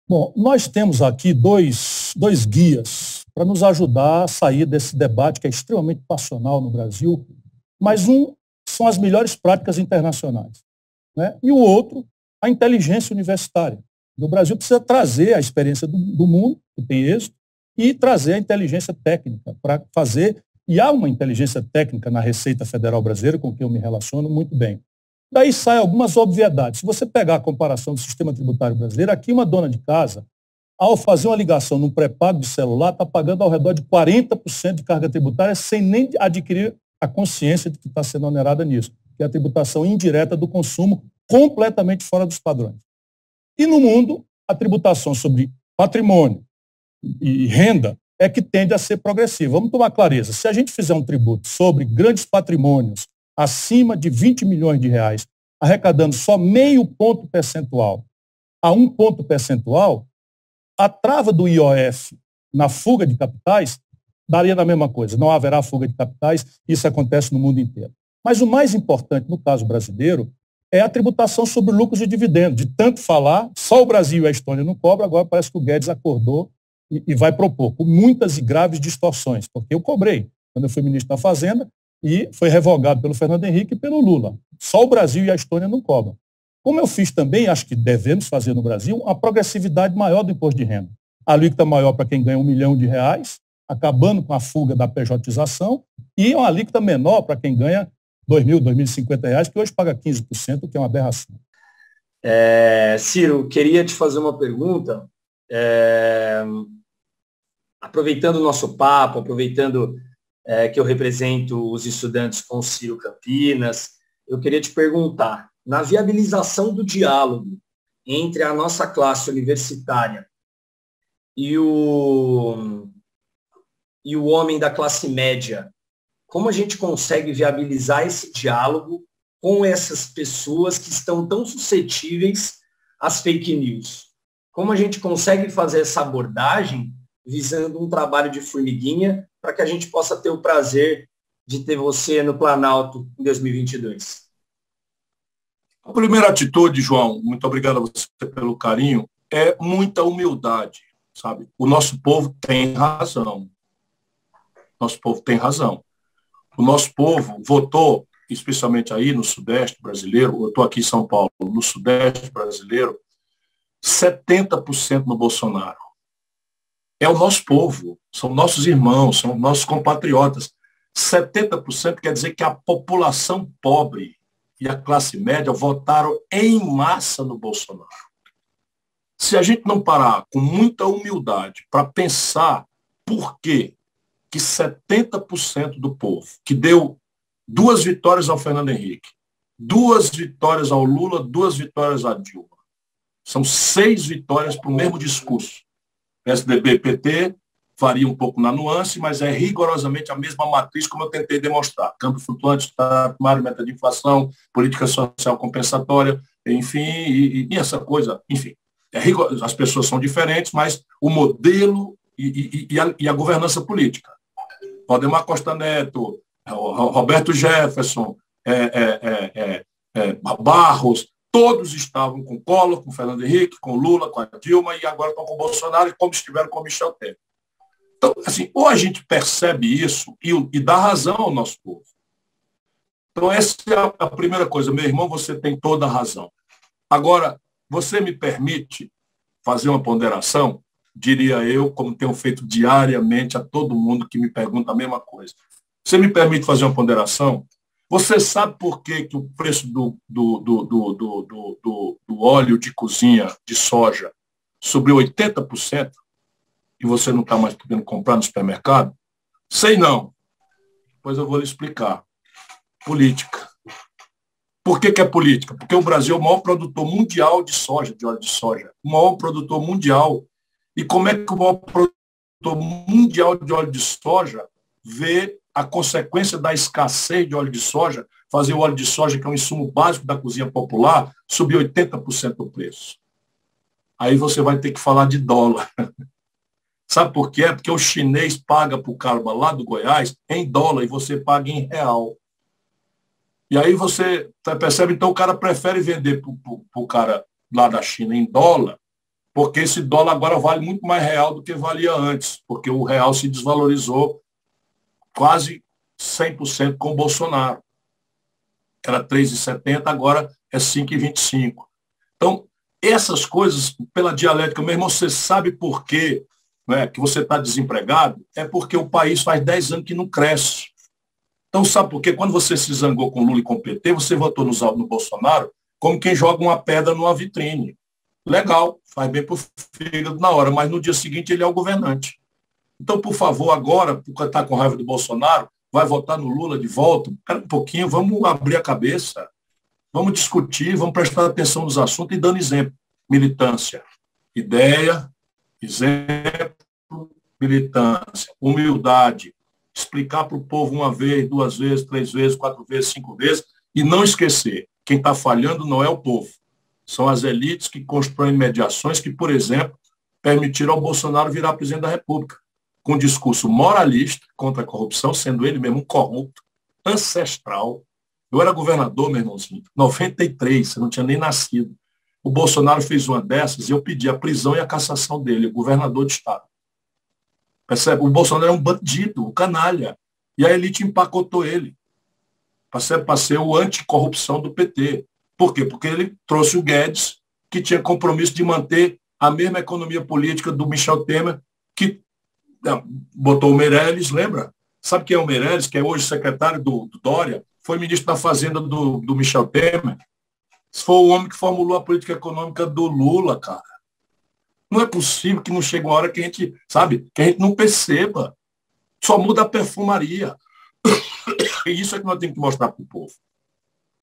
Bom, nós temos aqui dois guias para nos ajudar a sair desse debate que é extremamente passional no Brasil, mas um são as melhores práticas internacionais, né? E o outro, a inteligência universitária. O Brasil precisa trazer a experiência do mundo, que tem êxito, e trazer a inteligência técnica para fazer, e há uma inteligência técnica na Receita Federal Brasileira, com quem eu me relaciono muito bem. Daí saem algumas obviedades. Se você pegar a comparação do sistema tributário brasileiro, aqui uma dona de casa, ao fazer uma ligação num pré-pago de celular, está pagando ao redor de 40% de carga tributária sem nem adquirir a consciência de que está sendo onerada nisso, que é a tributação indireta do consumo, completamente fora dos padrões. E no mundo, a tributação sobre patrimônio e renda é que tende a ser progressiva. Vamos tomar clareza. Se a gente fizer um tributo sobre grandes patrimônios acima de 20 milhões de reais, arrecadando só meio ponto percentual a um ponto percentual, a trava do IOF na fuga de capitais daria na mesma coisa. Não haverá fuga de capitais, isso acontece no mundo inteiro. Mas o mais importante, no caso brasileiro, é a tributação sobre lucros e dividendos. De tanto falar, só o Brasil e a Estônia não cobram, agora parece que o Guedes acordou e vai propor, com muitas e graves distorções, porque eu cobrei quando eu fui ministro da Fazenda e foi revogado pelo Fernando Henrique e pelo Lula. Só o Brasil e a Estônia não cobram. Como eu fiz também, acho que devemos fazer no Brasil, uma progressividade maior do imposto de renda. A alíquota maior para quem ganha R$ 1 milhão, acabando com a fuga da pejotização, e uma alíquota menor para quem ganha R$ 2.000, R$ 2.050, que hoje paga 15%, que é uma aberração. Ciro, queria te fazer uma pergunta. Aproveitando o nosso papo, aproveitando que eu represento os estudantes com o Ciro Campinas, eu queria te perguntar, na viabilização do diálogo entre a nossa classe universitária e o homem da classe média, como a gente consegue viabilizar esse diálogo com essas pessoas que estão tão suscetíveis às fake news? Como a gente consegue fazer essa abordagem visando um trabalho de formiguinha para que a gente possa ter o prazer de ter você no Planalto em 2022? A primeira atitude, João, muito obrigado a você pelo carinho, é muita humildade, sabe? O nosso povo tem razão. Nosso povo tem razão. O nosso povo votou, especialmente aí no Sudeste brasileiro, eu estou aqui em São Paulo, no Sudeste brasileiro, 70% no Bolsonaro. É o nosso povo, são nossos irmãos, são nossos compatriotas. 70% quer dizer que a população pobre e a classe média votaram em massa no Bolsonaro. Se a gente não parar com muita humildade para pensar por que 70% do povo, que deu 2 vitórias ao Fernando Henrique, 2 vitórias ao Lula, 2 vitórias à Dilma, são 6 vitórias para o mesmo discurso. PSDB, PT, varia um pouco na nuance, mas é rigorosamente a mesma matriz, como eu tentei demonstrar. Câmbio flutuante, Estado primário, meta de inflação, política social compensatória, enfim, e essa coisa, enfim. As pessoas são diferentes, mas o modelo e a governança política. Valdemar Costa Neto, Roberto Jefferson, Barros, todos estavam com Collor, com Fernando Henrique, com Lula, com a Dilma, e agora estão com o Bolsonaro, e como estiveram com o Michel Temer. Então, assim, ou a gente percebe isso e dá razão ao nosso povo. Então, essa é a primeira coisa. Meu irmão, você tem toda a razão. Agora, você me permite fazer uma ponderação, diria eu, como tenho feito diariamente a todo mundo que me pergunta a mesma coisa. Você me permite fazer uma ponderação? Você sabe por que o preço do óleo de cozinha de soja subiu 80% e você não está mais podendo comprar no supermercado? Sei não. Pois eu vou lhe explicar. Política. Por que é política? Porque o Brasil é o maior produtor mundial de soja, de óleo de soja. O maior produtor mundial. E como é que o maior produtor mundial de óleo de soja vê a consequência da escassez de óleo de soja, fazer o óleo de soja, que é um insumo básico da cozinha popular, subir 80% o preço? Aí você vai ter que falar de dólar. Sabe por quê? Porque o chinês paga para o cara lá do Goiás em dólar e você paga em real. E aí você percebe, então o cara prefere vender para o cara lá da China em dólar porque esse dólar agora vale muito mais real do que valia antes, porque o real se desvalorizou quase 100% com o Bolsonaro. Era 3,70, agora é 5,25. Então, essas coisas, pela dialética, meu irmão, você sabe por quê, né, que você está desempregado? É porque o país faz 10 anos que não cresce. Então, sabe por quê? Quando você se zangou com Lula e com o PT, você votou no Bolsonaro como quem joga uma pedra numa vitrine. Legal, faz bem para o fígado na hora, mas no dia seguinte ele é o governante. Então, por favor, agora, porque está com raiva do Bolsonaro, vai votar no Lula de volta? Espera um pouquinho, vamos abrir a cabeça, vamos discutir, vamos prestar atenção nos assuntos e dando exemplo. Militância, ideia, exemplo, militância, humildade, explicar para o povo uma vez, 2 vezes, 3 vezes, 4 vezes, 5 vezes, e não esquecer, quem está falhando não é o povo, são as elites que constroem mediações que, por exemplo, permitiram ao Bolsonaro virar presidente da República, com um discurso moralista contra a corrupção, sendo ele mesmo um corrupto, ancestral. Eu era governador, meu irmãozinho, 93, você não tinha nem nascido. O Bolsonaro fez uma dessas e eu pedi a prisão e a cassação dele, governador de estado. Percebe? O Bolsonaro é um bandido, um canalha. E a elite empacotou ele para ser o anticorrupção do PT. Por quê? Porque ele trouxe o Guedes, que tinha compromisso de manter a mesma economia política do Michel Temer, que botou o Meirelles, lembra? Sabe quem é o Meirelles, que é hoje secretário do Dória? Foi ministro da Fazenda do Michel Temer. Foi o homem que formulou a política econômica do Lula, cara. Não é possível que não chegue uma hora que a gente, sabe, que a gente não perceba. Só muda a perfumaria. E isso é que nós temos que mostrar para o povo.